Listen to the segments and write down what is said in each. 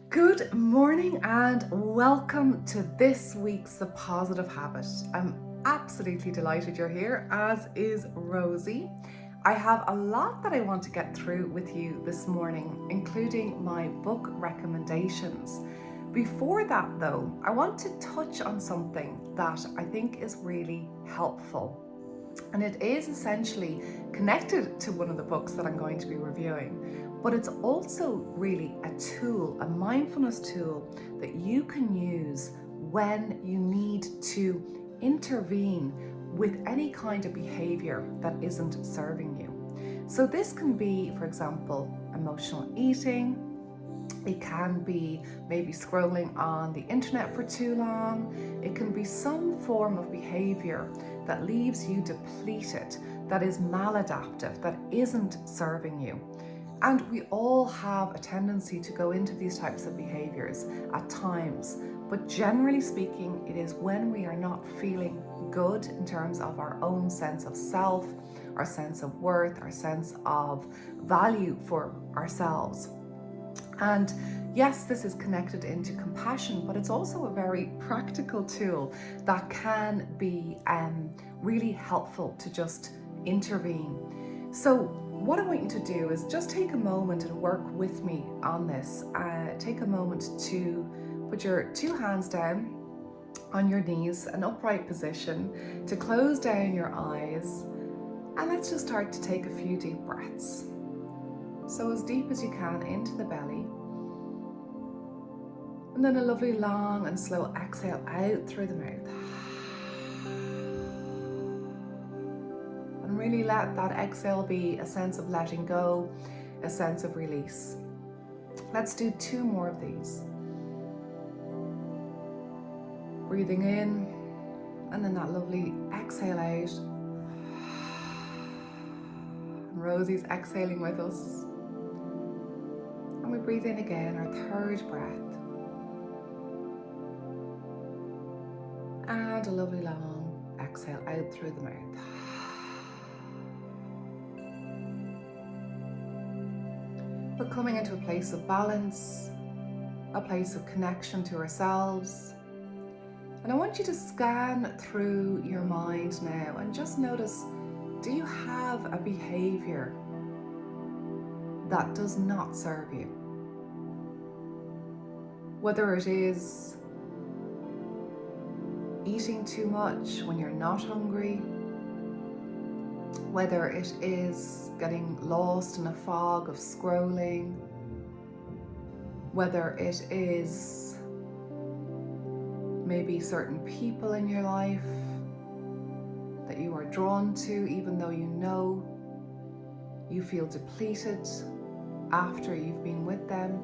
Good morning and welcome to this week's The Positive Habit. I'm absolutely delighted you're here, as is Rosie. I have a lot that I want to get through with you this morning, including my book recommendations. Before that though, I want to touch on something that I think is really helpful. And it is essentially connected to one of the books that I'm going to be reviewing, but it's also really a tool, a mindfulness tool that you can use when you need to intervene with any kind of behavior that isn't serving you. So this can be, for example, emotional eating. It can be maybe scrolling on the internet for too long. It can be some form of behavior that leaves you depleted, that is maladaptive, that isn't serving you. And we all have a tendency to go into these types of behaviors at times. But generally speaking, it is when we are not feeling good in terms of our own sense of self, our sense of worth, our sense of value for ourselves. And yes, this is connected into compassion, but it's also a very practical tool that can be really helpful to just intervene. So what I want you to do is just take a moment and work with me on this. Take a moment to put your two hands down on your knees, an upright position, to close down your eyes, and let's just start to take a few deep breaths. So as deep as you can into the belly, and then a lovely long and slow exhale out through the mouth. And really let that exhale be a sense of letting go, a sense of release. Let's do two more of these. Breathing in, and then that lovely exhale out. And Rosie's exhaling with us. And we breathe in again, our third breath. And a lovely long exhale out through the mouth. We're coming into a place of balance, a place of connection to ourselves. And I want you to scan through your mind now and just notice, do you have a behavior that does not serve you? Whether it is eating too much when you're not hungry, whether it is getting lost in a fog of scrolling, whether it is maybe certain people in your life that you are drawn to, even though you know you feel depleted after you've been with them.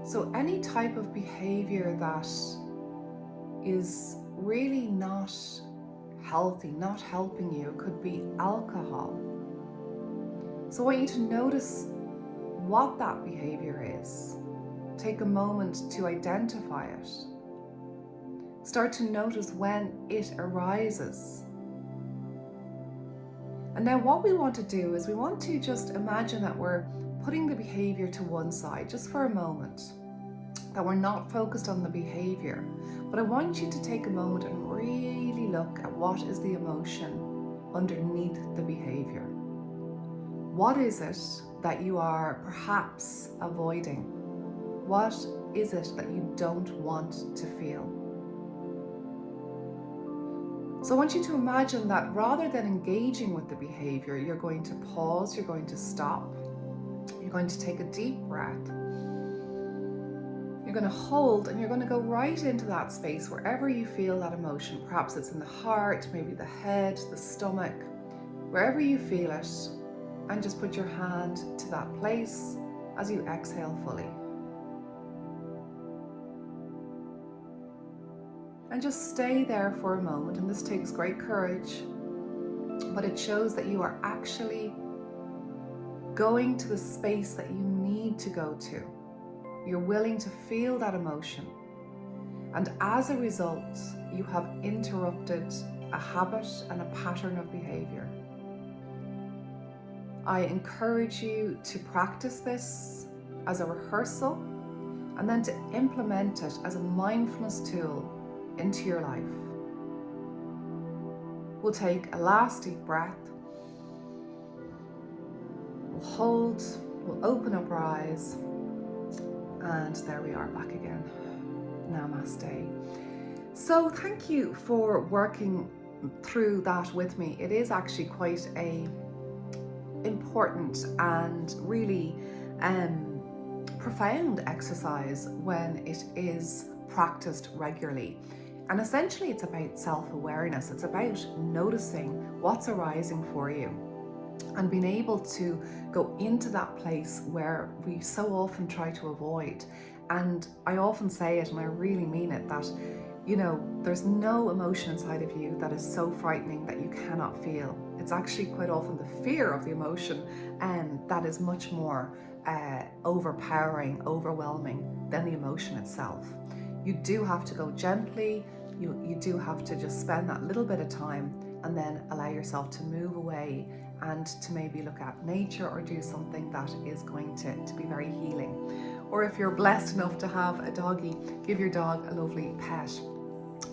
So any type of behavior that is really not healthy, not helping you. It could be alcohol. So I want you to notice what that behavior is. Take a moment to identify it. Start to notice when it arises. And now what we want to do is we want to just imagine that we're putting the behavior to one side just for a moment, that we're not focused on the behavior. But I want you to take a moment and really look at what is the emotion underneath the behavior. What is it that you are perhaps avoiding? What is it that you don't want to feel? So I want you to imagine that rather than engaging with the behavior, you're going to pause, you're going to stop, you're going to take a deep breath. You're going to hold and you're going to go right into that space wherever you feel that emotion. Perhaps it's in the heart, maybe the head, the stomach, wherever you feel it, and just put your hand to that place as you exhale fully. And just stay there for a moment, and this takes great courage, but it shows that you are actually going to the space that you need to go to. You're willing to feel that emotion. And as a result, you have interrupted a habit and a pattern of behavior. I encourage you to practice this as a rehearsal, and then to implement it as a mindfulness tool into your life. We'll take a last deep breath. We'll hold, we'll open up our eyes, and there we are back again. Namaste. So thank you for working through that with me. It is actually quite a important and really profound exercise when it is practiced regularly. And essentially it's about self-awareness. It's about noticing what's arising for you and being able to go into that place where we so often try to avoid. And I often say it, and I really mean it, that there's no emotion inside of you that is so frightening that you cannot feel. It's actually quite often the fear of the emotion that is much more overpowering, overwhelming than the emotion itself. You do have to go gently. You do have to just spend that little bit of time and then allow yourself to move away and to maybe look at nature or do something that is going to be very healing. Or if you're blessed enough to have a doggy, give your dog a lovely pet,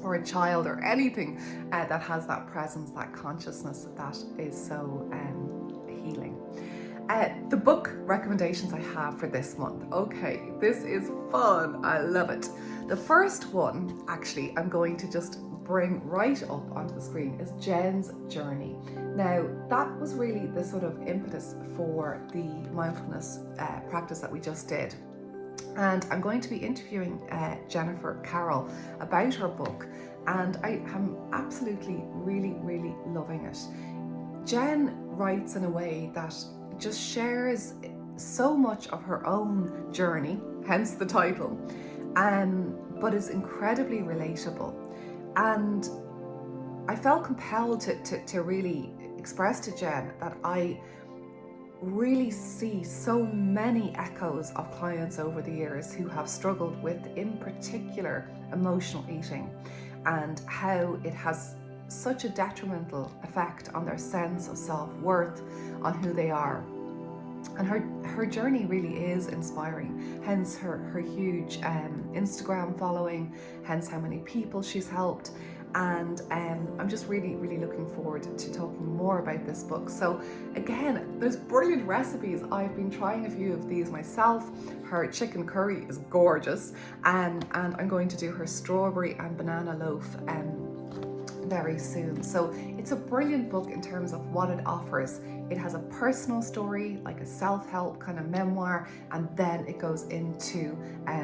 or a child, or anything that has that presence, that consciousness that is so healing. The book recommendations I have for this month. Okay, this is fun. I love it. The first one, actually, I'm going to just bring right up onto the screen is Jen's Journey. Now, that was really the sort of impetus for the mindfulness practice that we just did. And I'm going to be interviewing Jennifer Carroll about her book, and I am absolutely really loving it. Jen writes in a way that just shares so much of her own journey, hence the title, but is incredibly relatable. And I felt compelled to really express to Jen that I really see so many echoes of clients over the years who have struggled with, in particular, emotional eating, and how it has such a detrimental effect on their sense of self-worth, on who they are. And her journey really is inspiring, hence her huge Instagram following, hence how many people she's helped. And I'm just really looking forward to talking more about this book. So again, there's brilliant recipes. I've been trying a few of these myself. Her chicken curry is gorgeous, and I'm going to do her strawberry and banana loaf very soon. So it's a brilliant book in terms of what it offers. It has a personal story, like a self-help kind of memoir, and then it goes into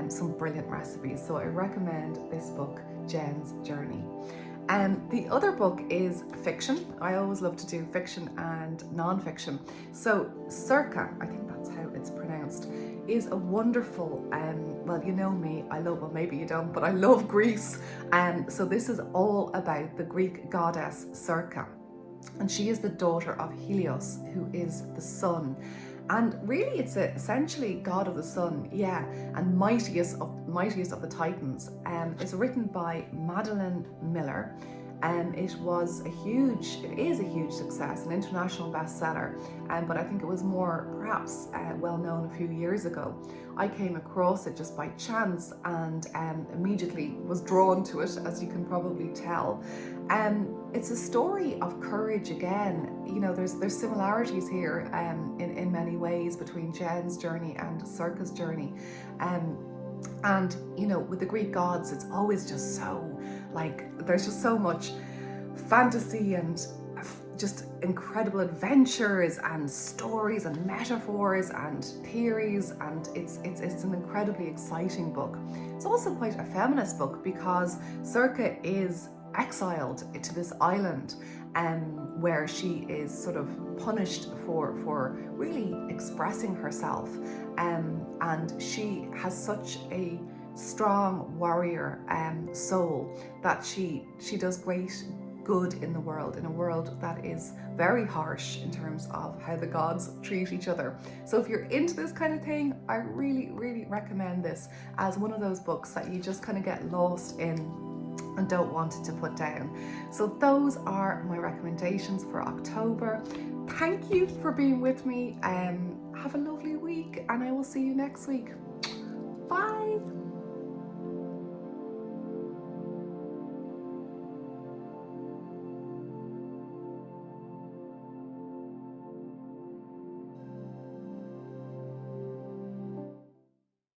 some brilliant recipes. So I recommend this book, Jen's Journey. The other book is fiction. I always love to do fiction and non-fiction. So Circa, I think that's how it's pronounced, is a wonderful, well, you know me, well, maybe you don't, but I love Greece. So this is all about the Greek goddess Circa. And she is the daughter of Helios, who is the sun. And really it's essentially god of the sun, and mightiest of the titans. It's written by Madeline Miller. It is a huge success, an international bestseller, but I think it was more perhaps well known a few years ago. I came across it just by chance and immediately was drawn to it, as you can probably tell. It's a story of courage again. There's similarities here in many ways between Jen's journey and Circa's journey. And with the Greek gods, it's always just so there's just so much fantasy and just incredible adventures and stories and metaphors and theories, and it's an incredibly exciting book. It's also quite a feminist book because Circa is exiled to this island where she is sort of punished for really expressing herself, and she has such a strong warrior soul that she does great good in the world, in a world that is very harsh in terms of how the gods treat each other. So if you're into this kind of thing, I really recommend this as one of those books that you just kind of get lost in and don't want it to put down. So those are my recommendations for October. Thank you for being with me. Have a lovely week. week, and I will see you next week. Bye.